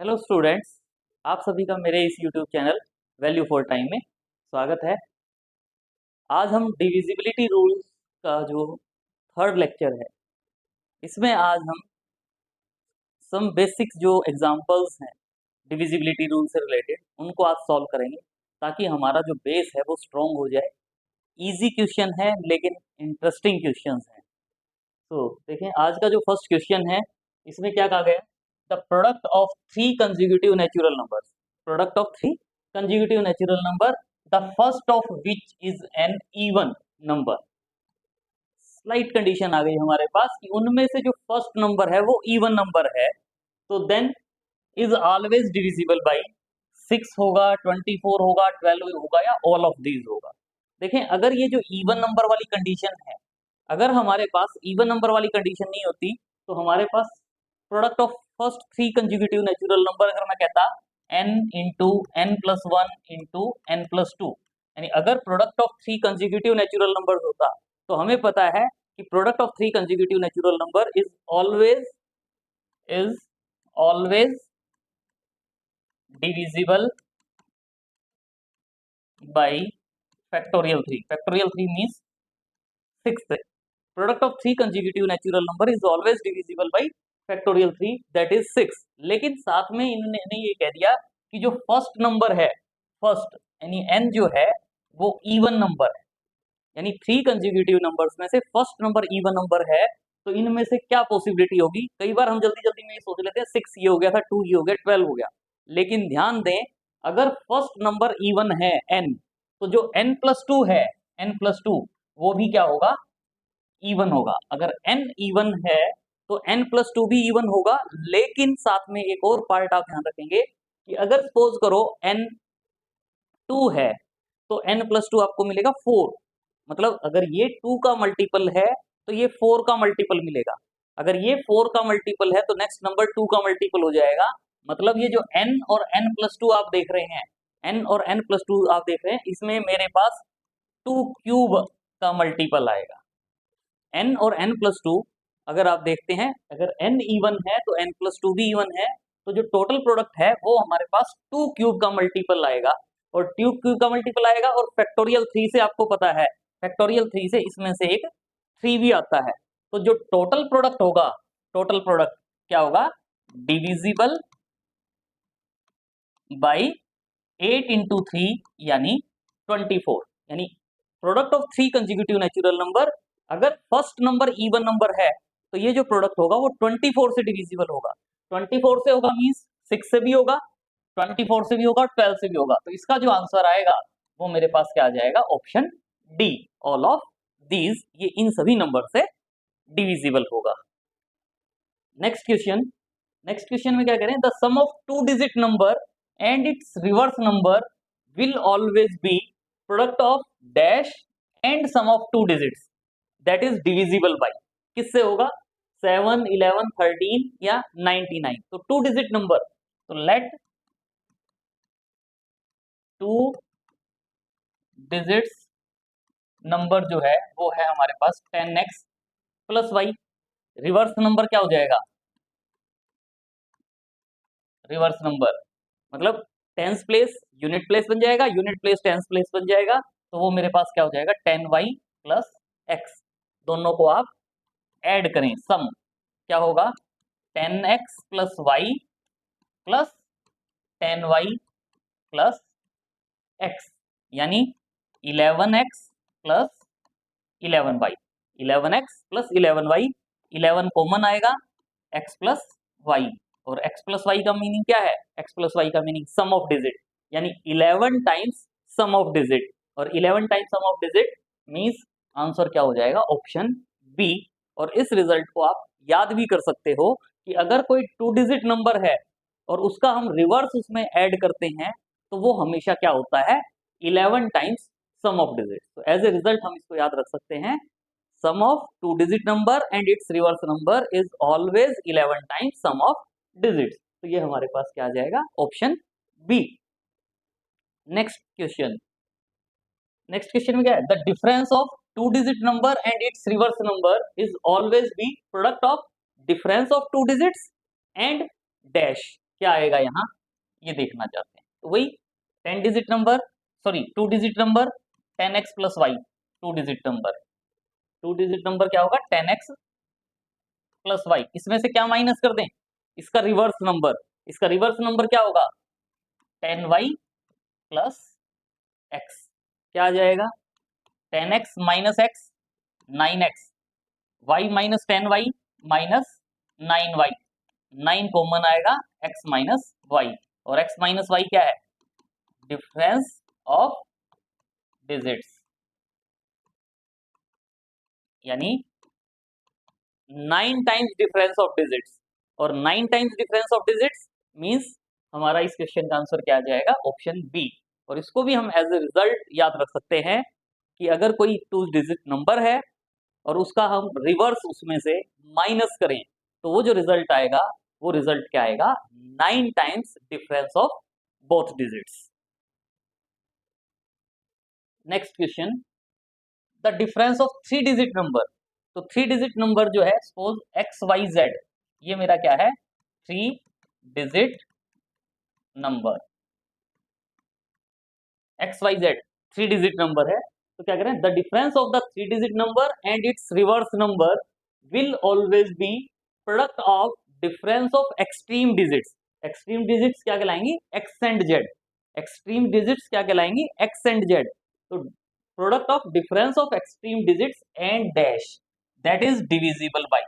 Hello students, आप सभी का मेरे इस YouTube channel value for time में स्वागत है। आज हम डिविजिबिलिटी रूल्स का जो थर्ड लेक्चर है, इसमें आज हम सम बेसिक्स जो एग्जांपल्स हैं डिविजिबिलिटी रूल से रिलेटेड उनको आज सॉल्व करेंगे, ताकि हमारा जो बेस है वो स्ट्रॉन्ग हो जाए। इजी क्वेश्चन है लेकिन इंटरेस्टिंग क्वेश्चंस हैं। तो देखें, आज का जो फर्स्ट क्वेश्चन है, इसमें क्या कहा गया? The product of three consecutive natural numbers, product of three consecutive natural number, the first of which is an even number. Slight condition आ गई हमारे पास कि उनमें से जो फर्स्ट नंबर है वो इवन नंबर है, तो then is always divisible by 6 होगा, 24 होगा, 12 होगा, या ऑल ऑफ दीज होगा। देखें, अगर ये जो इवन नंबर वाली कंडीशन है, अगर हमारे पास इवन नंबर वाली कंडीशन नहीं होती तो हमारे पास product of first three consecutive natural number अगर मैं कहता n into n plus one into n plus two, यानी अगर product of three consecutive natural number होता तो हमें पता है कि product of three consecutive natural number is always divisible by factorial three. Factorial three means 6। Product of three consecutive natural number is always divisible by factorial three, that is 6। लेकिन साथ में इन्होंने ये कह दिया कि जो फर्स्ट नंबर है, फर्स्ट यानी n जो है वो इवन नंबर है, यानी थ्री कंसेक्यूटिव नंबर्स में से फर्स्ट नंबर इवन नंबर है। तो इनमें से क्या पॉसिबिलिटी होगी? कई बार हम जल्दी जल्दी में ये सोच लेते हैं 6 ये हो गया था, 2 ये हो गया, 12 हो गया, लेकिन ध्यान दें अगर फर्स्ट नंबर इवन है n, तो जो n प्लस टू है, n प्लस टू, वो भी क्या होगा? इवन होगा। अगर n इवन है तो n प्लस टू भी इवन होगा। लेकिन साथ में एक और पार्ट आप ध्यान रखेंगे कि अगर सपोज करो n 2 है तो n प्लस टू आपको मिलेगा 4। मतलब अगर ये 2 का मल्टीपल है तो ये 4 का मल्टीपल मिलेगा। अगर ये 4 का मल्टीपल है तो नेक्स्ट नंबर 2 का मल्टीपल हो जाएगा। मतलब ये जो n और n प्लस टू आप देख रहे हैं, n और n प्लस टू आप देख रहे हैं, इसमें मेरे पास 2 क्यूब का मल्टीपल आएगा। n और n प्लस टू अगर आप देखते हैं, अगर n इवन है तो n प्लस टू भी इवन है, तो जो टोटल प्रोडक्ट है वो हमारे पास 2 क्यूब का मल्टीपल आएगा, और 2 क्यूब का मल्टीपल आएगा। और फैक्टोरियल 3 से आपको पता है, फैक्टोरियल 3 से इसमें से एक 3 भी आता है। तो जो टोटल प्रोडक्ट होगा, टोटल प्रोडक्ट क्या होगा? डिविजिबल बाई 8 इंटू थ्री यानी 24। यानी product of three consecutive natural number, अगर फर्स्ट नंबर इवन नंबर है तो ये जो प्रोडक्ट होगा वो 24 से डिविजिबल होगा। 24 से होगा मींस 6 से भी होगा, 24 से भी होगा, 12 से भी होगा। तो इसका जो आंसर आएगा वो मेरे पास क्या आ जाएगा? Option D, all of these, ये इन सभी नंबर से डिविजिबल होगा। नेक्स्ट क्वेश्चन, नेक्स्ट क्वेश्चन में क्या करें? The sum of two digit number and its reverse number will always be product of dash and sum of two digits that is divisible by. किससे होगा? 7, 11, 13 या 99। तो two digit number, तो let two digits number जो है वो है हमारे पास 10x प्लस वाई। रिवर्स नंबर क्या हो जाएगा? रिवर्स नंबर मतलब टेंस प्लेस यूनिट प्लेस बन जाएगा, यूनिट प्लेस टेंस प्लेस बन जाएगा। तो वो मेरे पास क्या हो जाएगा? 10y plus x. दोनों को आप ऐड करें, सम क्या होगा? 10x plus y plus 10y plus x, यानी 11x plus 11y। 11x plus 11y, 11 common आएगा, x प्लस वाई। और x प्लस वाई का मीनिंग क्या है? x प्लस वाई का मीनिंग सम ऑफ डिजिट, यानी 11 टाइम्स सम ऑफ डिजिट। और 11 times sum of digit means answer क्या हो जाएगा? Option B. और इस रिजल्ट को आप याद भी कर सकते हो कि अगर कोई टू डिजिट नंबर है और उसका हम रिवर्स उसमें ऐड करते हैं तो वो हमेशा क्या होता है? 11 टाइम्स सम ऑफ डिजिट। तो एज ए रिजल्ट हम इसको याद रख सकते हैं, sum of two digit number and its reverse number is always 11 times sum of digits। तो ये हमारे पास क्या आ जाएगा? Option B. Next question, next question में क्या है? The difference of two digit number and its reverse number is always be product of difference of two digits and dash. क्या आएगा यहाँ, ये देखना चाहते हैं। तो वही 10 digit number, sorry 2 digit number 10x plus y, 2 digit number, 2 digit number क्या होगा 10x प्लस वाई, इसमें से क्या माइनस कर दें, इसका रिवर्स नंबर, इसका रिवर्स नंबर क्या होगा 10y प्लस x, क्या आ जाएगा 10x minus x 9x, y minus 10y minus 9y, 9 common आएगा x माइनस वाई, और x माइनस वाई क्या है डिफरेंस ऑफ डिजिट्स, यानी 9 टाइम्स डिफरेंस ऑफ डिजिट्स, और 9 times difference of digits means हमारा इस क्वेश्चन का आंसर क्या आ जाएगा ऑप्शन बी। और इसको भी हम एज ए रिजल्ट याद रख सकते हैं कि अगर कोई 2 डिजिट नंबर है और उसका हम रिवर्स उसमें से माइनस करें तो वो जो रिजल्ट आएगा वो रिजल्ट क्या आएगा 9 times difference of both digits. Next question, the difference of 3 digit number, तो 3 डिजिट नंबर जो है सपोज एक्स वाई जेड, ये मेरा क्या है 3 digit number, x y z 3 digit number है, तो क्या करें the difference of the 3 digit number and its reverse number will always be product of difference of extreme digits, extreme digits क्या कहलाएंगी x and z, extreme digits क्या कहलाएंगी x and z, तो product of difference of extreme digits and dash that is divisible by,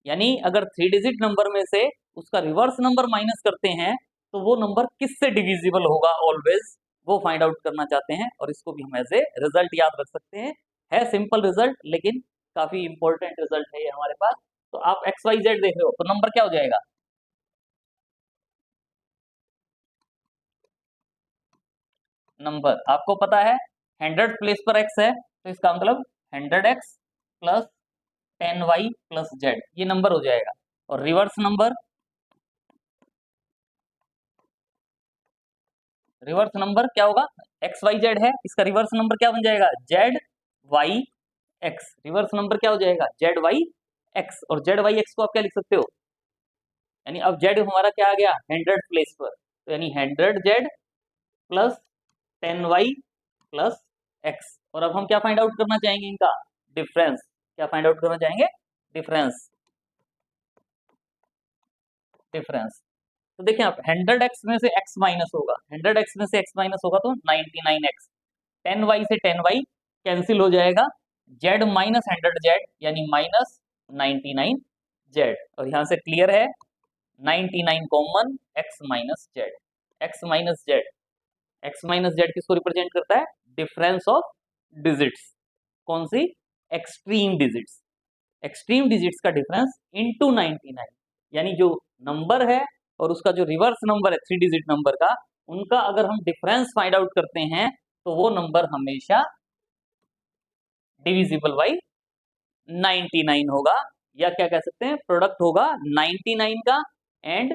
यानी अगर 3 digit number में से उसका रिवर्स नंबर माइनस करते हैं तो वो नंबर किससे डिविजिबल होगा ऑलवेज, वो फाइंड आउट करना चाहते हैं, और इसको भी हम एज ए रिजल्ट याद रख सकते हैं। है सिंपल रिजल्ट लेकिन काफी इंपॉर्टेंट रिजल्ट है ये हमारे पास। तो आप एक्स वाई जेड देख रहे हो तो नंबर क्या हो जाएगा, नंबर आपको पता है 100 प्लेस पर एक्स है तो इसका मतलब 100x plus 10y plus Z, ये नंबर हो जाएगा। और रिवर्स नंबर, रिवर्स नंबर क्या होगा एक्स वाई जेड है, इसका रिवर्स नंबर क्या बन जाएगा z y x, reverse number क्या हो जाएगा जेड वाई एक्स, और जेड वाई एक्स को आप क्या लिख सकते हो, यानी अब जेड हमारा क्या आ गया 100 प्लेस पर, तो यानी 100 Z plus 10y plus x, और अब हम क्या फाइंड आउट करना चाहेंगे इनका डिफरेंस, क्या फाइंड आउट करना चाहेंगे डिफरेंस, डिफरेंस। तो देखिए आप 100x में से x माइनस होगा, 100x में से x माइनस होगा तो 99x, 10y से 10y कैंसिल हो जाएगा, z माइनस 100z यानी माइनस 99z, और यहाँ से क्लियर है 99 common x minus Z, x minus Z, x minus Z किसको रिप्रेजेंट करता है डिफरेंस ऑफ डिजिट्स, कौन सी एक्सट्रीम डिजिट्स, एक्सट्रीम डिजिट्स का डिफरेंस इनटू 99, यानी जो नंबर है और उसका जो रिवर्स नंबर है 3 डिजिट नंबर का, उनका अगर हम डिफरेंस फाइंड आउट करते हैं तो वो नंबर हमेशा डिविजिबल बाई 99 होगा, या क्या कह सकते हैं प्रोडक्ट होगा 99 का and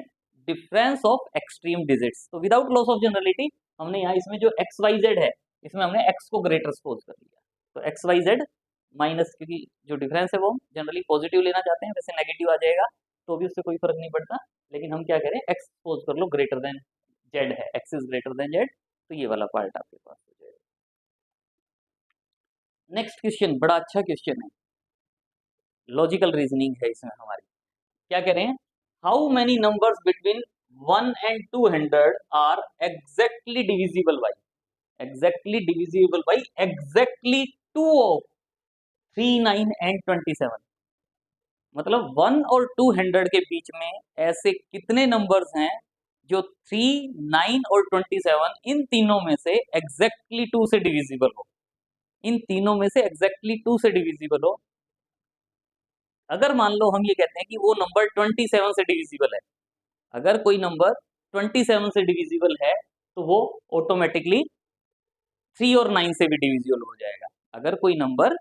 difference of extreme digits. तो विदाउट लॉस ऑफ जनरलिटी हमने यहाँ इसमें जो एक्स वाई जेड है इसमें हमने एक्स को ग्रेटर सपोज कर लिया, तो एक्स वाई जेड माइनस, क्योंकि जो डिफरेंस है वो जनरली पॉजिटिव लेना चाहते हैं, वैसे नेगेटिव आ जाएगा तो भी उससे कोई फर्क नहीं पड़ता, लेकिन हम क्या करें एक्स सपोज कर लो ग्रेटर देन जेड है, x is greater than Z, तो ये वाला पार्ट आपके पास हो जाएगा। नेक्स्ट क्वेश्चन बड़ा अच्छा क्वेश्चन है, लॉजिकल रीजनिंग है इसमें हमारी, क्या कह रहे हैं how many numbers between 1 and 200 are exactly divisible by, exactly divisible by exactly 2 of 3, 9 and 27, मतलब 1 और 200 के बीच में ऐसे कितने नंबर्स हैं जो 3, 9 और 27 इन तीनों में से एग्जैक्टली 2 से डिविजिबल हो, इन तीनों में से एग्जैक्टली 2 से डिविजिबल हो। अगर मान लो हम ये कहते हैं कि वो नंबर 27 से डिविजिबल है, अगर कोई नंबर 27 से डिविजिबल है तो वो ऑटोमेटिकली 3 और 9 से भी डिविजिबल हो जाएगा, अगर कोई नंबर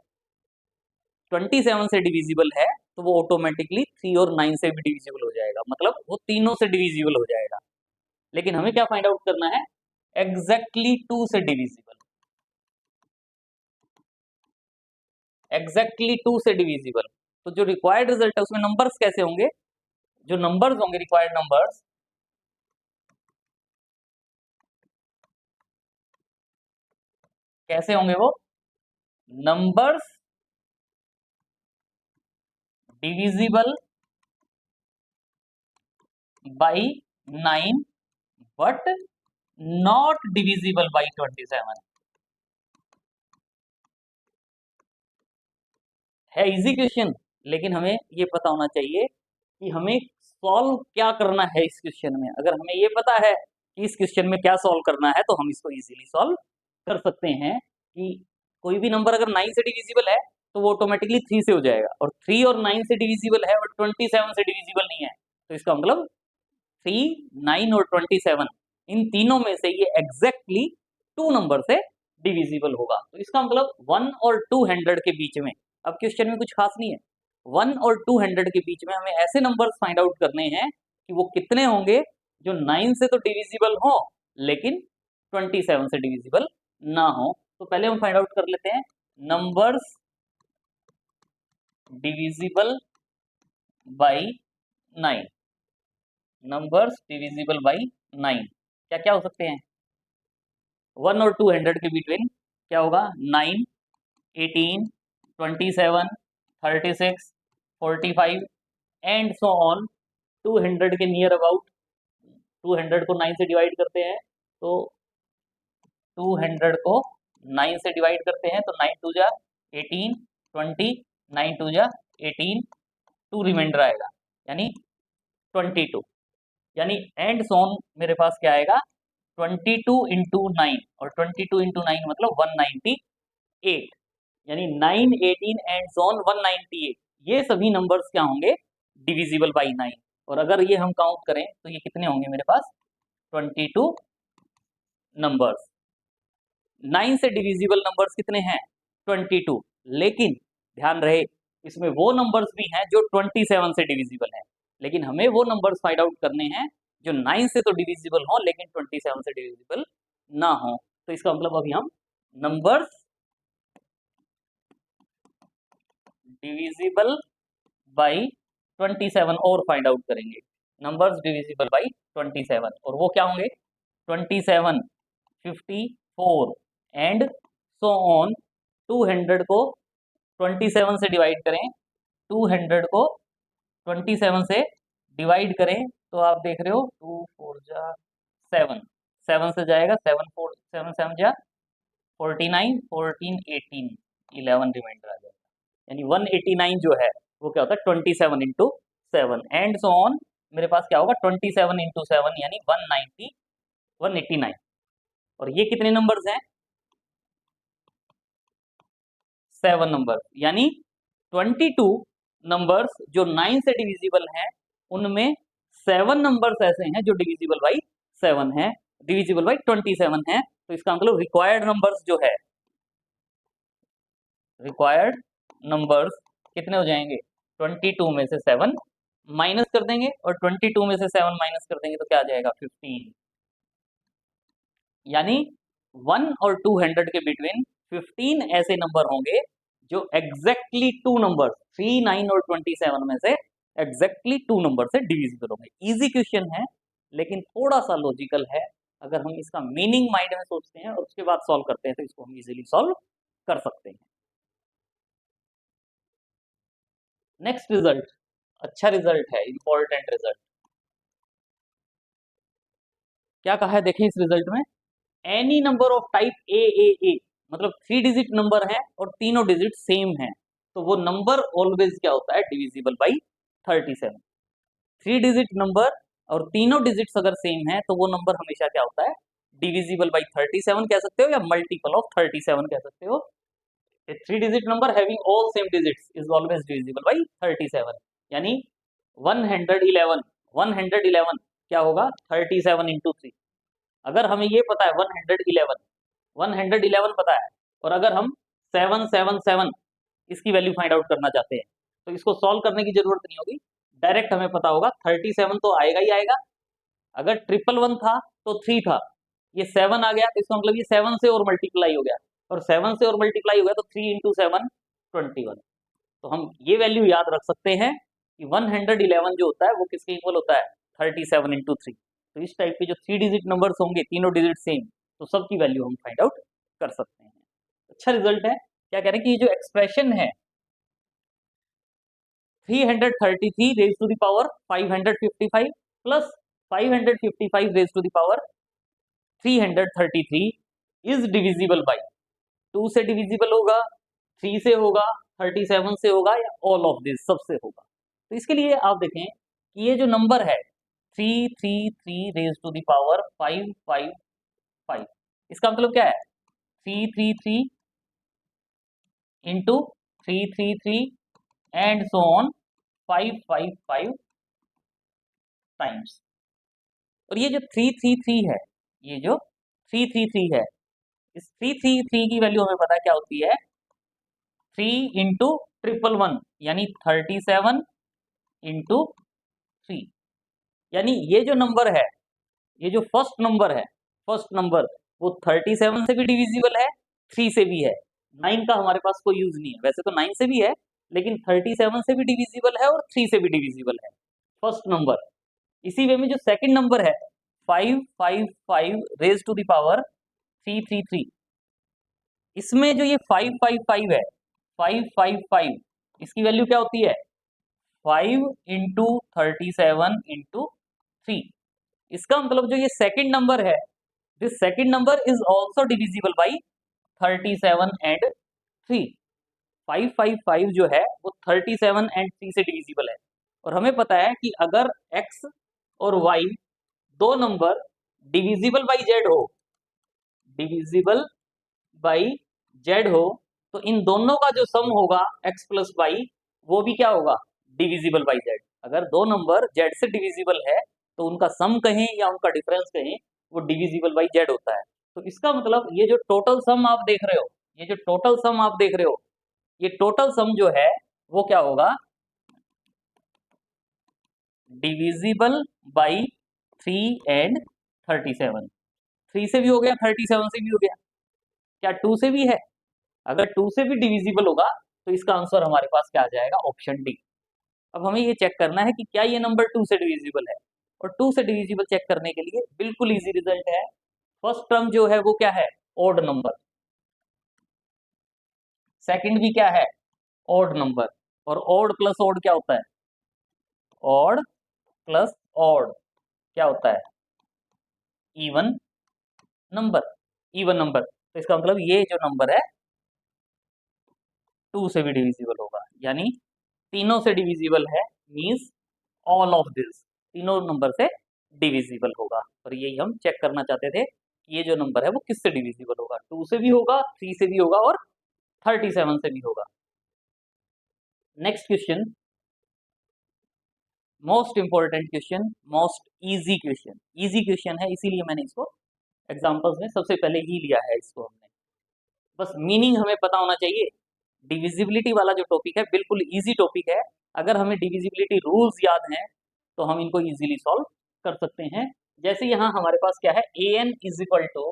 27 से डिविजिबल है तो वो ऑटोमेटिकली 3 और 9 से भी डिविजिबल हो जाएगा, मतलब वो तीनों से डिविजिबल हो जाएगा। लेकिन हमें क्या फाइंड आउट करना है एग्जैक्टली 2 से डिविजिबल, एग्जैक्टली 2 से डिविजिबल, तो जो रिक्वायर्ड रिजल्ट है उसमें नंबर्स कैसे होंगे, जो नंबर्स होंगे रिक्वायर्ड नंबर्स कैसे होंगे वो? Numbers divisible by 9 but not divisible by 27। है इजी क्वेश्चन, लेकिन हमें ये पता होना चाहिए कि हमें सॉल्व क्या करना है इस क्वेश्चन में। अगर हमें ये पता है कि इस क्वेश्चन में क्या सॉल्व करना है तो हम इसको इजीली सॉल्व कर सकते हैं कि कोई भी नंबर अगर 9 से डिविजिबल है तो वो ऑटोमेटिकली 3 से हो जाएगा, और 3 और 9 से डिविजिबल है और 27 से डिविजिबल नहीं है, तो इसका मतलब 3, 9 और 27 इन तीनों में से ये एग्जैक्टली 2 नंबर से डिविजिबल होगा। तो इसका मतलब 1 और 200 के बीच में, अब क्वेश्चन में कुछ खास नहीं है, 1 और 200 के बीच में हमें ऐसे नंबर्स फाइंड आउट करने हैं कि वो कितने होंगे जो 9 से तो डिविजिबल हो लेकिन 27 से डिविजिबल ना हो। तो पहले हम फाइंड आउट कर लेते हैं numbers divisible by 9। Numbers divisible by 9 क्या क्या हो सकते हैं? 1 और 200 के बिटवीन क्या होगा? 9, 18, 27, 36, 45 एंड सो ऑन। 200 के नियर अबाउट, 200 को 9 से डिवाइड करते हैं तो 200 को 9 से डिवाइड करते हैं तो 9 2 जा 18, 20, 9 2 जा 18, 2 रिमाइंडर आएगा यानी 22, यानी एंड सोन मेरे पास क्या आएगा? 22 इंटू 9, और 22 इंटू 9 मतलब 198, यानी 9, 18 एंड सोन 198, ये सभी नंबर्स क्या होंगे? Divisible by 9। और अगर ये हम काउंट करें तो ये कितने होंगे मेरे पास? 22 नंबर्स। 9 से डिविजिबल नंबर्स कितने हैं? 22, लेकिन ध्यान रहे इसमें वो नंबर्स भी हैं जो 27 से डिविजिबल हैं, लेकिन हमें वो नंबर्स फाइंड आउट करने हैं जो 9 से तो डिविजिबल हो लेकिन 27 से डिविजिबल ना हो। तो इसका मतलब अभी हम नंबर्स डिविजिबल बाई 27 और फाइंड आउट करेंगे। नंबर्स डिविजिबल बाई 27, और वो क्या होंगे? 27, 54 एंड सो ऑन। 200 को 27 से डिवाइड करें, 200 को 27 से डिवाइड करें तो आप देख रहे हो 2 4 जा 7, 7 से जाएगा 7 4 7 7 जा 49, 14 18, 11 रिमाइंडर आ जाएगा, यानी 189 जो है वो क्या होता है? 27 इंटू 7 एंड सो ऑन। मेरे पास क्या होगा? 27 इंटू 7 यानी 190, 189, और ये कितने नंबर्स हैं? 7 नंबर, यानी 22 नंबर्स जो 9 से डिविजिबल हैं उनमें 7 नंबर्स ऐसे हैं जो डिविजिबल बाई 7 है, डिविजिबल बाई 27 है। तो इसका मतलब रिक्वायर्ड नंबर्स जो है, रिक्वायर्ड नंबर्स कितने हो जाएंगे? 22 में से 7 माइनस कर देंगे, और 22 में से 7 माइनस कर देंगे तो क्या आ जाएगा? 15, यानी 1 और 200 के बिटवीन 15 ऐसे नंबर होंगे जो एग्जैक्टली 2 नंबर 3, 9 और 27 में से एग्जैक्टली 2 नंबर से डिविजिबल होंगे। इजी क्वेश्चन है लेकिन थोड़ा सा लॉजिकल है। अगर हम इसका मीनिंग माइंड में सोचते हैं और उसके बाद सॉल्व करते हैं तो इसको हम इजीली सॉल्व कर सकते हैं। नेक्स्ट रिजल्ट, अच्छा रिजल्ट है, इंपॉर्टेंट रिजल्ट। क्या कहा है देखें इस रिजल्ट में? Any number of type A, मतलब 3 डिजिट नंबर है और तीनों डिजिट सेम है तो वो नंबर ऑलवेज क्या होता है? Divisible by 37। 3 डिजिट नंबर और तीनों डिजिट्स अगर सेम है तो वो नंबर हमेशा क्या होता है? डिविजिबल बाई 37 कह सकते हो या मल्टीपल ऑफ 37 कह सकते हो। A 3 digit number having all same digits is always divisible by 37, यानी 111, 111 क्या होगा? 37 इंटू 3। अगर हमें ये पता है 111, 111 पता है, और अगर हम 777 इसकी वैल्यू फाइंड आउट करना चाहते हैं तो इसको सॉल्व करने की जरूरत नहीं होगी, डायरेक्ट हमें पता होगा 37 तो आएगा ही आएगा। अगर 111 था तो 3 था, ये 7 आ गया तो इसका मतलब ये 7 से और मल्टीप्लाई हो गया, और 7 से और मल्टीप्लाई हो गया तो 3 इंटू 7 21। तो हम ये वैल्यू याद रख सकते हैं कि 111 जो होता है वो किसके इक्वल होता है? 37 इंटू 3। तो इस टाइप के जो 3 डिजिट नंबर्स होंगे, तीनों डिजिट सेम, तो सबकी वैल्यू हम फाइंड आउट कर सकते हैं। अच्छा रिजल्ट है। क्या कह रहे हैं कि ये जो एक्सप्रेशन है 333 raise to the power 555 plus 555 raise to the power 333 is divisible by 2 से डिविजिबल होगा, 3 से होगा, 37 से होगा, या ऑल ऑफ दिस सबसे होगा। तो इसके लिए आप देखें कि ये जो नंबर है 333 रेज टू द पावर 555, इसका मतलब क्या है 333 into 333 and so on 555 times. और ये जो 333 है, ये जो 333 है, इस 333 की वैल्यू हमें पता क्या होती है 3 इंटू 111 यानी 37 इंटू 3, यानी ये जो नंबर है, ये जो फर्स्ट नंबर है, फर्स्ट नंबर वो 37 से भी डिविजिबल है, 3 से भी है। 9 का हमारे पास कोई यूज नहीं है, वैसे तो 9 से भी है लेकिन 37 से भी डिविजिबल है और 3 से भी डिविजिबल है फर्स्ट नंबर। इसी वे में जो सेकंड नंबर है 555 रेज टू द पावर 333, इसमें जो ये 555 है 555 इसकी वैल्यू क्या होती है 5 इंटू 37 इंटू 3। इसका मतलब जो ये सेकंड नंबर है, this second number is also divisible by 37 and 3। 555 जो है वो 37 एंड 3 से डिविजिबल है। और हमें पता है कि अगर x और y दो नंबर डिविजिबल बाई z हो, डिविजिबल बाई z हो, तो इन दोनों का जो सम होगा x प्लस y वो भी क्या होगा डिविजिबल बाई z। अगर दो नंबर z से डिविजिबल है तो उनका सम कहें या उनका डिफरेंस कहें वो डिविजिबल बाई z होता है। तो इसका मतलब ये जो टोटल सम आप देख रहे हो, ये जो टोटल सम आप देख रहे हो, ये टोटल सम जो है वो क्या होगा डिविजिबल बाई 3 एंड 37। 3 से भी हो गया, 37 से भी हो गया, क्या 2 से भी है? अगर 2 से भी डिविजिबल होगा तो इसका आंसर हमारे पास क्या आ जाएगा ऑप्शन डी। अब हमें ये चेक करना है कि क्या ये नंबर 2 से डिविजिबल है, और 2 से डिविजिबल चेक करने के लिए बिल्कुल इजी रिजल्ट है। फर्स्ट टर्म जो है वो क्या है ऑड नंबर, सेकंड भी क्या है ऑड नंबर, और ऑड प्लस ऑड क्या होता है ऑड प्लस ऑड क्या होता है इवन नंबर, इवन नंबर। तो इसका मतलब ये जो नंबर है 2 से भी डिविजिबल होगा, यानी तीनों से डिविजिबल है, मींस ऑल ऑफ दिस तीनों नंबर से डिविजिबल होगा। और यही हम चेक करना चाहते थे कि ये जो नंबर है वो किससे डिविजिबल होगा, 2 से भी होगा, 3 से भी होगा और 37 से भी होगा। Next question, most important question, most easy question, easy question है इसीलिए मैंने इसको एग्जांपल्स में सबसे पहले ही लिया है इसको हमने, बस मीनिंग हमें पता होना चाहिए। डिविजिबिलिटी वाला जो टॉपिक है बिल्कुल इजी टॉपिक है, अगर हमें डिविजिबिलिटी रूल्स याद हैं तो हम इनको इजीली सॉल्व कर सकते हैं। जैसे यहाँ हमारे पास क्या है a n is equal to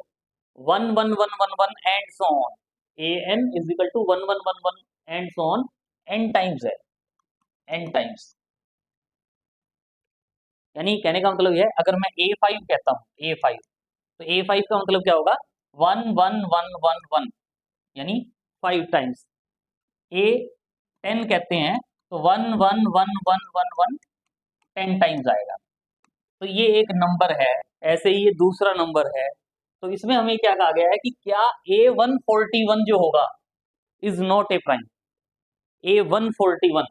1 1 1 1 1 and so on, a n is equal to 1 1 1 1 and so on, n times है, एन टाइम्स, यानी कहने का मतलब यह है अगर मैं A5 कहता हूँ A5, तो A5 का मतलब क्या होगा 1 1 1 1 1 यानी 5 टाइम्स। A10 कहते हैं तो 1 1 1 1 1 1 10 टाइम्स आएगा। तो ये एक नंबर है, ऐसे ही ये दूसरा नंबर है। तो इसमें हमें क्या कहा गया है कि क्या A141 जो होगा is not a prime, A141,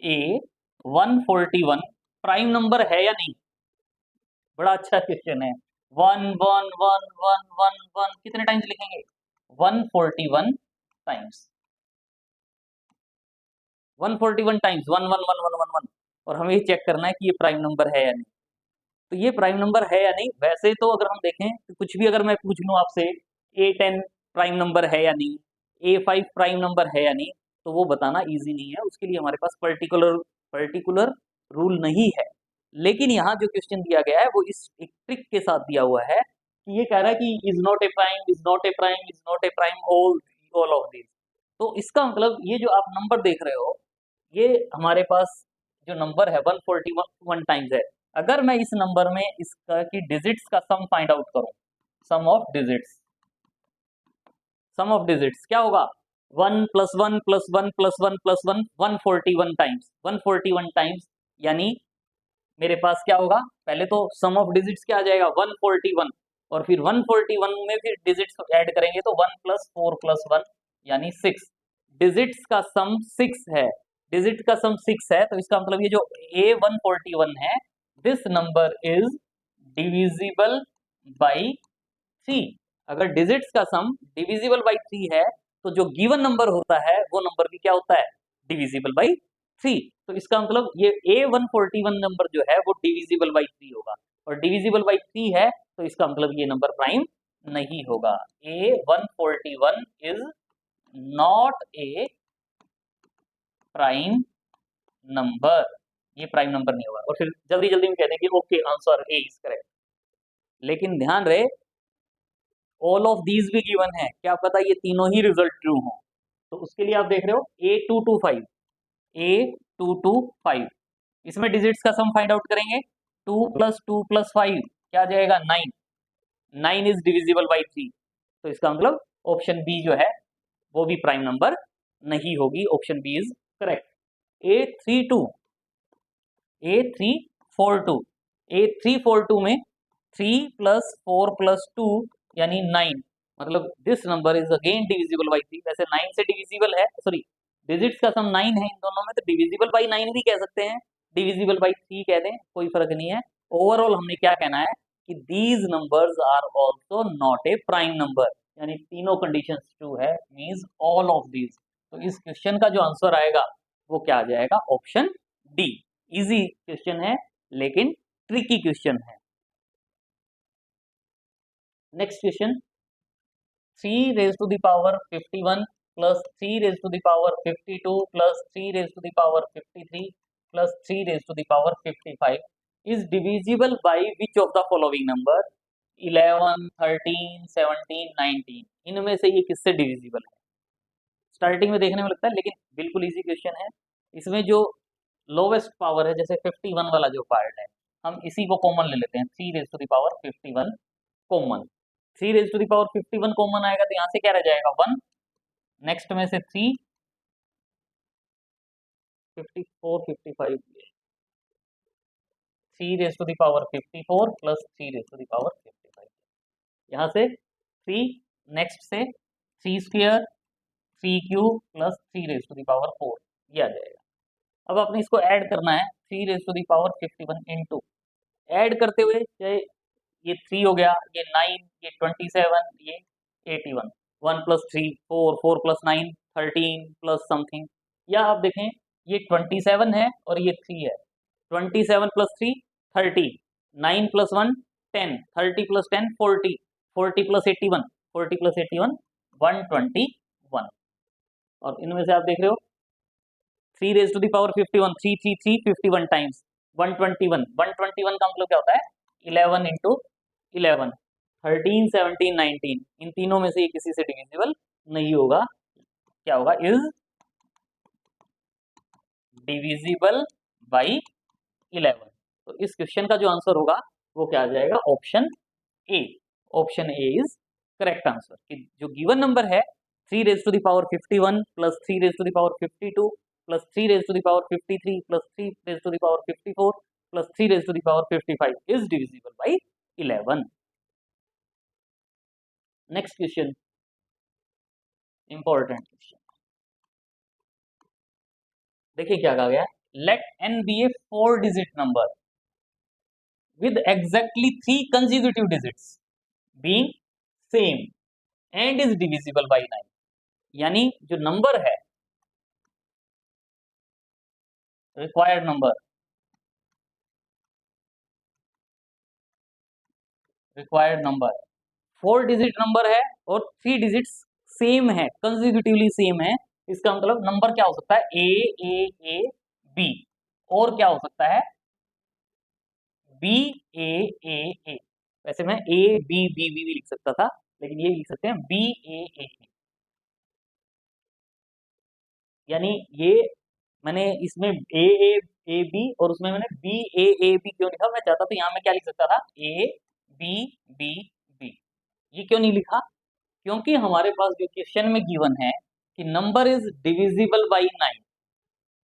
A141 prime number है या नहीं? बड़ा अच्छा क्वेश्चन है। 1 1 1 1 1 1 कितने टाइम्स लिखेंगे 141 टाइम्स, 141 टाइम्स 1 1 1 1 1 1, और हमें ये चेक करना है कि ये प्राइम नंबर है या नहीं। तो ये प्राइम नंबर है या नहीं, वैसे तो अगर हम देखें तो कुछ भी अगर मैं पूछ लूँ आपसे A10 प्राइम नंबर है या नहीं, A5 प्राइम नंबर है या नहीं, तो वो बताना इजी नहीं है, उसके लिए हमारे पास पर्टिकुलर रूल नहीं है। लेकिन यहाँ जो क्वेश्चन दिया गया है वो इस एक ट्रिक के साथ दिया हुआ है कि ये कह रहा है कि is not a prime, is not a prime, is not a prime, all of this. तो इसका मतलब ये जो आप नंबर देख रहे हो ये हमारे पास जो नंबर है 141 टाइम्स है। अगर मैं इस नंबर में इसका की डिजिट्स का सम फाइंड आउट करूं, sum of digits, sum of digits क्या होगा 1 plus 1 plus 1 plus 1 plus 1 141 times 141 times, यानी मेरे पास क्या होगा पहले तो सम ऑफ डिजिट्स क्या आ जाएगा 141 और फिर 141 में फिर डिजिट्स ऐड करेंगे तो 1 प्लस 4 प्लस 1 यानी 6 डिजिट्स का सम 6 है। डिजिट का सम 6 है तो इसका मतलब ये जो A141 है this number is divisible by 3। अगर डिजिट्स का सम डिविजिबल बाई 3 है तो जो गिवन नंबर होता है वो नंबर भी क्या होता है डिविजिबल बाई 3। तो इसका मतलब ये A141 नंबर जो है वो डिविजिबल बाई 3 होगा और डिविजिबल बाई 3 है तो इसका मतलब ये नंबर प्राइम नहीं होगा। A141 is not a prime number, ये प्राइम नंबर नहीं होगा। और फिर जल्दी जल्दी में कहते हैं कि okay answer A is correct, लेकिन ध्यान रहे ऑल ऑफ दीज भी गिवन है, क्या पता ये तीनों ही रिजल्ट ट्रू हो। तो उसके लिए आप देख रहे हो A225 A225 इसमें डिजिट्स का सम फाइंड आउट करेंगे 2 प्लस 2 प्लस 5 क्या आ जाएगा 9 9 इज डिविजिबल बाई 3। तो इसका मतलब ऑप्शन बी जो है वो भी प्राइम नंबर नहीं होगी, option B is correct. A342 A342 में 3 प्लस 4 प्लस 2 यानी 9, मतलब this number is again divisible by 3। वैसे 9 से डिविजिबल है, सॉरी डिजिट्स का सम 9 है इन दोनों में, तो डिविजिबल बाई 9 भी कह सकते हैं, डिविजिबल बाई 3 कह दें, कोई फर्क नहीं है। ओवरऑल हमने क्या कहना है कि these numbers are also not a prime number, यानी तीनों कंडीशन ट्रू है, मीन्स ऑल ऑफ दीज। तो इस क्वेश्चन का जो आंसर आएगा वो क्या आ जाएगा ऑप्शन डी। इजी क्वेश्चन है लेकिन ट्रिकी क्वेश्चन है। Next question 3 raise to the power 51 plus 3 raise to the power 52 plus 3 raise to the power 53 plus 3 raise to the power 55 is divisible by which of the following number 11 13 17 19। इनमें से ये किससे divisible है? Starting में देखने में लगता है लेकिन बिल्कुल इजी क्वेश्चन है। इसमें जो लोवेस्ट पावर है जैसे 51 वाला जो पार्ट है हम इसी को कॉमन ले लेते हैं, 3 raise to the power 51 common, 3 raise to the power 51 common आएगा तो यहाँ से क्या रह जाएगा 1, नेक्स्ट में से 3 54 55 3 raise to the power 54 plus 3 raise to the power 55, यहाँ से 3 नेक्स्ट से 3 square 3 cube plus 3 raise to the power 4 ये आ जाएगा। अब आपने इसको ऐड करना है 3 raise to the power 51 into, add करते हुए चाहे ये 3 हो गया, ये 9, ये 27, ये 81, 1 प्लस 3 4 4 प्लस 9 13 प्लस समथिंग, या आप देखें ये 27 है और ये 3 है, 27 plus 3 30, 9 plus 1 10, 30 plus 10 40, 40 plus 81 40 plus 81 121। और इनमें से आप देख रहे हो 3 raise to the power 51 3 3 3 51 times 121, 121 का मतलब क्या होता है 11 इंटू 11 13 17 19, इन तीनों में से ये किसी से डिविजिबल नहीं होगा, क्या होगा इज डिविजिबल बाई 11। तो इस क्वेश्चन का जो आंसर होगा वो क्या आ जाएगा option A, option A is correct answer. कि जो गिवन नंबर है 3 raise to the power 51 plus 3 raise to the power 52 plus 3 raise to the power 53 plus 3 raise to the power 54 plus 3 raise to the power 55 is divisible by 11। Next question important question, देखिए क्या कहा गया, let n be a 4 digit number with exactly 3 consecutive digits being same and is divisible by 9। यानी जो number है required number, required number 4 digit number है और 3 digits same है, कंसेक्यूटिवली सेम है, इसका मतलब नंबर क्या हो सकता है ए बी, और क्या हो सकता है बी ए ए। वैसे मैं ए बी बी बी भी लिख सकता था लेकिन ये लिख सकते हैं बी ए, यानी ये मैंने इसमें ए बी और उसमें मैंने बी ए बी क्यों लिखा, मैं चाहता तो यहाँ में क्या लिख सकता था ए बी बी बी, ये क्यों नहीं लिखा क्योंकि हमारे पास जो क्वेश्चन में गिवन है कि number is divisible by 9,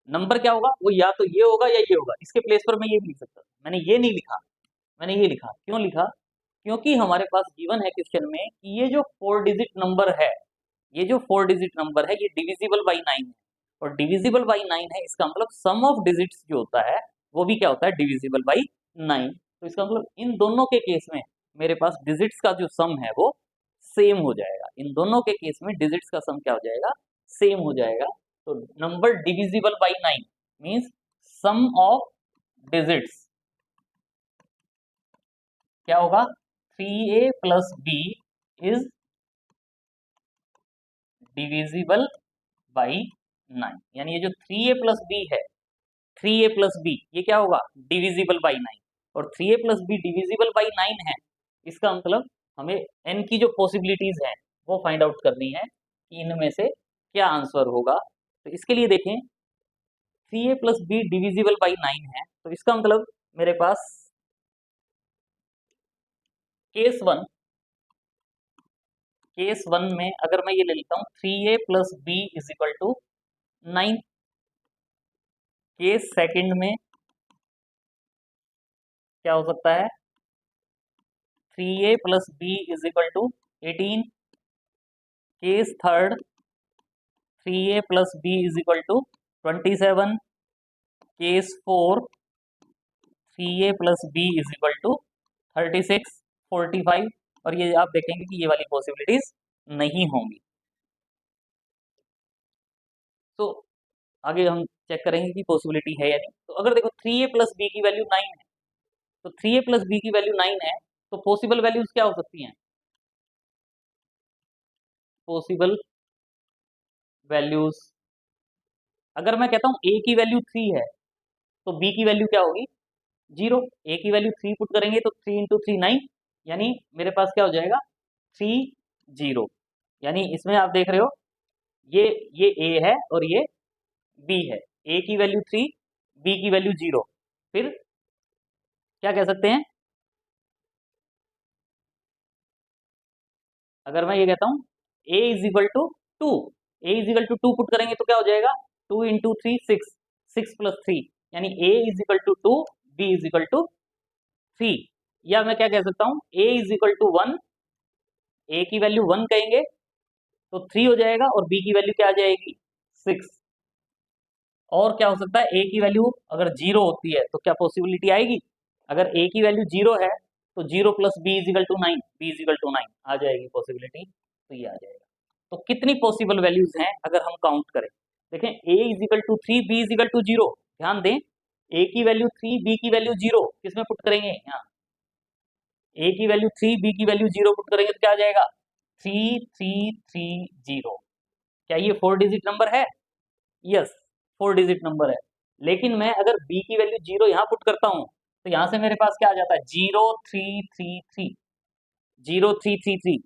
number क्या होगा, वो या तो ये होगा या ये होगा। इसके प्लेस पर मैं ये भी लिख सकता था, मैंने ये नहीं लिखा, मैंने ये लिखा। क्यों लिखा? क्योंकि हमारे पास गिवन है क्वेश्चन में कि ये जो 4 डिजिट नंबर है, ये जो 4 डिजिट नंबर है, ये डिविजिबल बाई 9 है, और डिविजिबल बाई 9 है, इसका मतलब सम ऑफ डिजिट्स जो होता है वो भी क्या होता है, डिविजिबल बाई 9। तो इसका मतलब इन दोनों के केस में मेरे पास डिजिट्स का जो सम है वो सेम हो जाएगा। इन दोनों के केस में डिजिट्स का सम क्या हो जाएगा, सेम हो जाएगा। तो number divisible by 9 means sum of digits क्या होगा, 3a plus b is divisible by 9। यानी ये जो 3a प्लस बी है, 3a प्लस बी ये क्या होगा, डिविजिबल बाई 9, और 3a plus be divisible by 9 है। इसका मतलब हमें n की जो पॉसिबिलिटीज है वो फाइंड आउट करनी है कि इनमें से क्या आंसर होगा। तो इसके लिए देखें, 3a plus be divisible by 9 है, तो इसका मतलब मेरे पास केस वन में अगर मैं ये ले लेता हूँ 3a plus b is equal to 9, case second में क्या हो सकता है, 3a plus b is equal to 18, case third 3a plus b is equal to 27, case four 3a plus b is equal to 36, 45, और ये आप देखेंगे कि ये वाली पॉसिबिलिटीज नहीं होंगी। तो आगे हम चेक करेंगे कि पॉसिबिलिटी है या नहीं। तो अगर देखो 3a प्लस बी की वैल्यू 9 है, तो 3a प्लस बी की वैल्यू 9 है, तो पॉसिबल वैल्यूज क्या हो सकती हैं, पॉसिबल वैल्यूज अगर मैं कहता हूँ a की वैल्यू 3 है तो b की वैल्यू क्या होगी, 0। a की वैल्यू 3 पुट करेंगे तो 3 इंटू 3 9, यानी मेरे पास क्या हो जाएगा, 3 0। यानी इसमें आप देख रहे हो ये a है और ये b है, a की वैल्यू 3, b की वैल्यू 0। फिर क्या कह सकते हैं, अगर मैं ये कहता हूँ a is equal to 2, a is equal to 2 put करेंगे तो क्या हो जाएगा, 2 इंटू 3 6, 6 प्लस 3, यानी a is equal to 2, b is equal to 3। या मैं क्या कह सकता हूँ, a is equal to 1, a की वैल्यू 1 कहेंगे तो 3 हो जाएगा, और b की वैल्यू क्या आ जाएगी, 6। और क्या हो सकता है, a की वैल्यू अगर 0 होती है तो क्या पॉसिबिलिटी आएगी, अगर a की वैल्यू 0 है तो 0 plus b is equal to 9, b is equal to 9 आ जाएगी पॉसिबिलिटी, तो ये आ जाएगा। तो कितनी पॉसिबल वैल्यूज हैं अगर हम काउंट करें, देखें a is equal to 3, b is equal to 0, ध्यान दें a की वैल्यू 3, b की वैल्यू 0, किसमें पुट करेंगे, यहाँ a की वैल्यू 3, b की वैल्यू 0 पुट करेंगे तो क्या आ जाएगा, 3330। क्या ये 4 डिजिट नंबर है, यस 4 डिजिट नंबर है। लेकिन मैं अगर b की वैल्यू 0 यहाँ पुट करता हूँ तो यहाँ से मेरे पास क्या आ जाता है, 0333, 0333,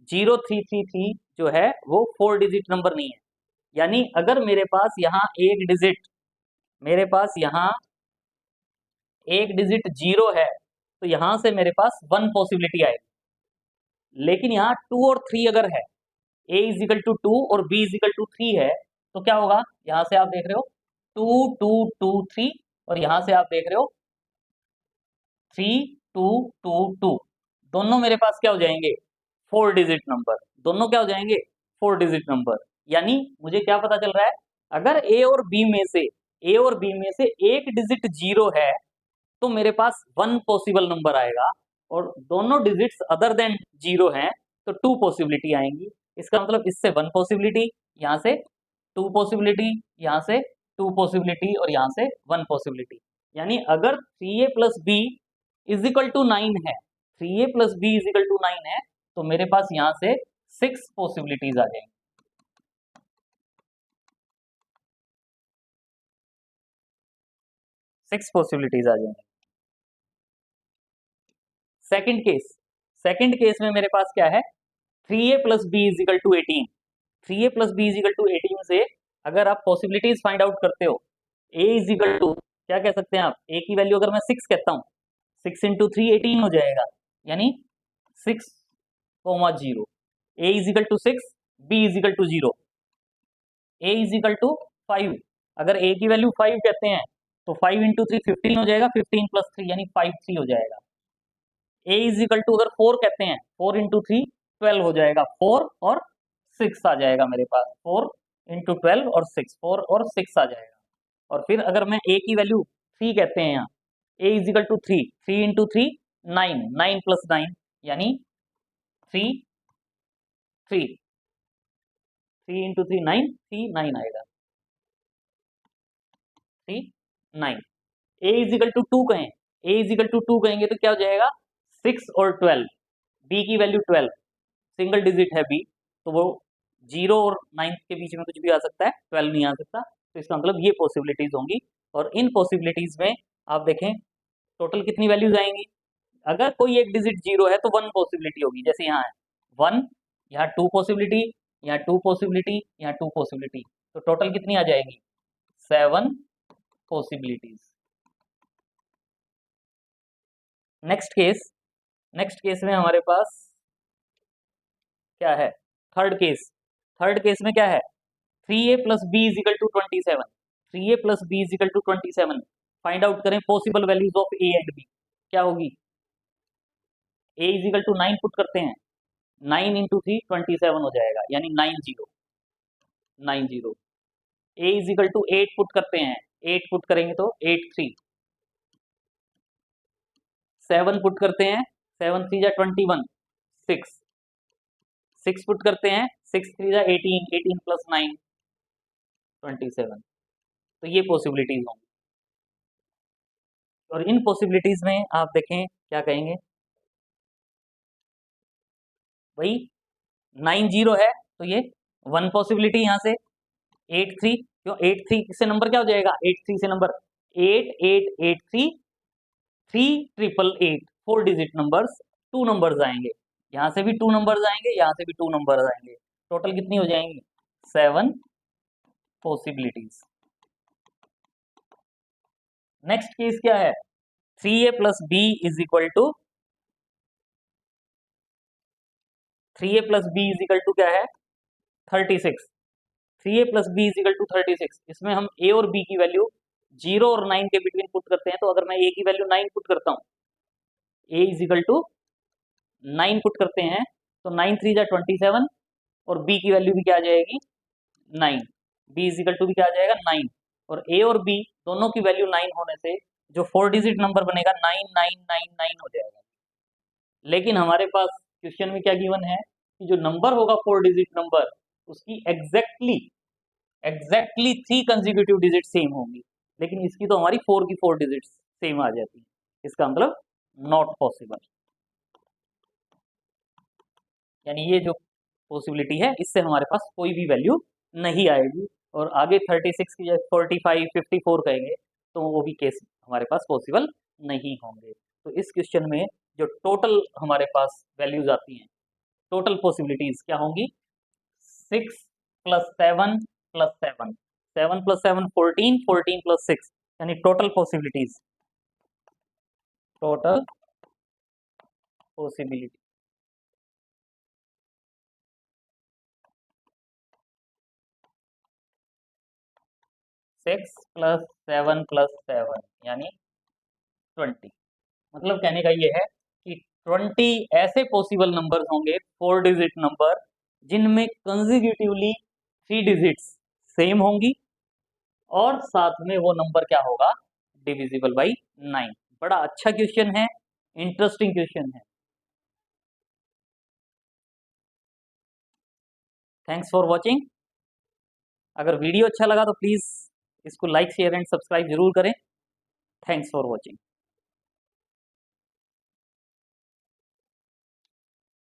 0333 जो है वो 4 डिजिट नंबर नहीं है। यानी अगर मेरे पास यहाँ एक डिजिट, मेरे पास यहाँ एक डिजिट 0 है तो यहाँ से मेरे पास 1 पॉसिबिलिटी आएगी। लेकिन यहाँ 2 और 3 अगर है, a इज इक्वल टू 2 और b इज इक्वल टू 3 है, तो क्या होगा, यहाँ से आप देख रहे हो 2 2 2 3, और यहाँ से आप देख रहे हो 3 2 2 2, दोनों मेरे पास क्या हो जाएंगे, 4 डिजिट नंबर, दोनों क्या हो जाएंगे, 4 डिजिट नंबर। यानी मुझे क्या पता चल रहा है, अगर a और b में से, a और b में से एक डिजिट 0 है तो मेरे पास 1 पॉसिबल नंबर आएगा, और दोनों डिजिट्स अदर देन 0 हैं तो 2 पॉसिबिलिटी आएंगी। इसका मतलब इससे 1 पॉसिबिलिटी, यहाँ से 2 पॉसिबिलिटी, यहाँ से 2 पॉसिबिलिटी, और यहाँ से 1 पॉसिबिलिटी। यानी अगर 3a plus b is equal to 9 है, 3a plus b is equal to 9 है, तो मेरे पास यहाँ से 6 पॉसिबिलिटीज आ जाएंगी। 6 पॉसिबिलिटीज आ जाएंगी। सेकंड केस, सेकंड केस में मेरे पास क्या है, 3a plus b is equal to 18, 3a plus b is equal to 18 से अगर आप पॉसिबिलिटीज फाइंड आउट करते हो, a इज इक्वल टू क्या कह सकते हैं आप, a की वैल्यू अगर मैं 6 कहता हूँ, 6 इंटू 3 18 हो जाएगा, यानी 6 0। a is equal to 6, b is equal to 0, a is equal to 5। अगर a की वैल्यू 5 कहते हैं तो 5 इंटू 3 15 हो जाएगा, 15 प्लस 3 यानी 5 3 हो जाएगा। a इज इक्वल टू अगर 4 कहते हैं, 4 इंटू 3 12 हो जाएगा, 4 और 6 आ जाएगा मेरे पास, 4 इंटू 12 और 6, 4 और 6 आ जाएगा। और फिर अगर मैं a की वैल्यू 3 कहते हैं यहाँ, a is equal to 3, 3 into 3 9, 9 plus 9 यानी 3, 3, 3 इंटू 3 9, 3 9 आएगा, 3 9। a इज इक्वल टू 2 कहें, a इज इक्वल टू 2 कहेंगे तो क्या हो जाएगा 6 और 12, b की वैल्यू 12, सिंगल डिजिट है b, तो वो 0 और 9 के बीच में कुछ भी आ सकता है, 12 नहीं आ सकता। तो इसका मतलब ये पॉसिबिलिटीज होंगी। और इन पॉसिबिलिटीज में आप देखें टोटल कितनी वैल्यूज आएंगी। अगर कोई एक डिजिट 0 है तो 1 पॉसिबिलिटी होगी, जैसे यहाँ है 1, यहाँ 2 पॉसिबिलिटी, यहाँ 2 पॉसिबिलिटी, यहाँ 2 पॉसिबिलिटी, तो टोटल कितनी आ जाएगी 7 पॉसिबिलिटीज। नेक्स्ट केस में हमारे पास क्या है, थर्ड केस। थर्ड केस में क्या है 3a plus b is equal to 27, 3a plus b is equal to 27। Find out करें possible values of a and b, क्या होगी। a is equal to 9 put करते हैं, 9 इंटू 3 27 हो जाएगा, यानी 90, 90। a is equal to 8 put करते हैं, 8 पुट करेंगे तो 8 3, 7 पुट करते हैं, 7 3 जा 21, 6, 6 पुट करते हैं, 6 3 जा 18, 18 प्लस 9 27। तो ये पॉसिबिलिटीज होंगी। और इन पॉसिबिलिटीज में आप देखें क्या कहेंगे, भाई 9 0 है तो ये 1 पॉसिबिलिटी यहाँ से, 8 3, क्यों 8 3 से नंबर क्या हो जाएगा, 8 3 से number 8 8 8 3, 3 triple 8, 4 digit numbers, 2 numbers आएंगे, यहाँ से भी 2 नंबर्स आएंगे, यहाँ से भी 2 नंबर्स आएंगे, टोटल कितनी हो जाएंगी 7 पॉसिबिलिटीज। नेक्स्ट केस क्या है 3a plus b is equal to 3a plus b is equal to क्या है 36, 3a plus b is equal to 36। इसमें हम a और b की वैल्यू 0 और 9 के बिटवीन पुट करते हैं, तो अगर मैं a की वैल्यू 9 पुट करता हूँ, a is equal to 9 put करते हैं तो 9 3 जा 27, और b की वैल्यू भी क्या आ जाएगी 9, b इज इक्वल टू भी क्या आ जाएगा 9, और a और b दोनों की वैल्यू 9 होने से जो 4 डिजिट नंबर बनेगा 9999 हो जाएगा। लेकिन हमारे पास क्वेश्चन में क्या गिवन है कि जो नंबर होगा 4 डिजिट नंबर उसकी एग्जैक्टली 3 कंसेक्यूटिव डिजिट सेम होंगी, लेकिन इसकी तो हमारी 4 की 4 डिजिट सेम आ जाती है, इसका मतलब नॉट पॉसिबल। यानी ये जो पॉसिबिलिटी है इससे हमारे पास कोई भी वैल्यू नहीं आएगी, और आगे 36 की जगह 45 54 कहेंगे तो वो भी केस हमारे पास पॉसिबल नहीं होंगे। तो इस क्वेश्चन में जो टोटल हमारे पास वैल्यूज आती हैं, टोटल पॉसिबिलिटीज क्या होंगी 6 प्लस 7 प्लस 7, 7 प्लस 7 14, 14 प्लस 6, यानी total possibilities, total possibility 6 plus 7 plus 7 यानी 20। मतलब कहने का ये है कि 20 ऐसे पॉसिबल नंबर्स होंगे 4 डिजिट नंबर जिनमें कंसेक्यूटिवली 3 डिजिट्स सेम होंगी, और साथ में वो नंबर क्या होगा डिविजिबल बाई 9। बड़ा अच्छा क्वेश्चन है, इंटरेस्टिंग क्वेश्चन है। Thanks for watching. अगर वीडियो अच्छा लगा तो प्लीज़ इसको लाइक शेयर एंड सब्सक्राइब जरूर करें। Thanks for watching.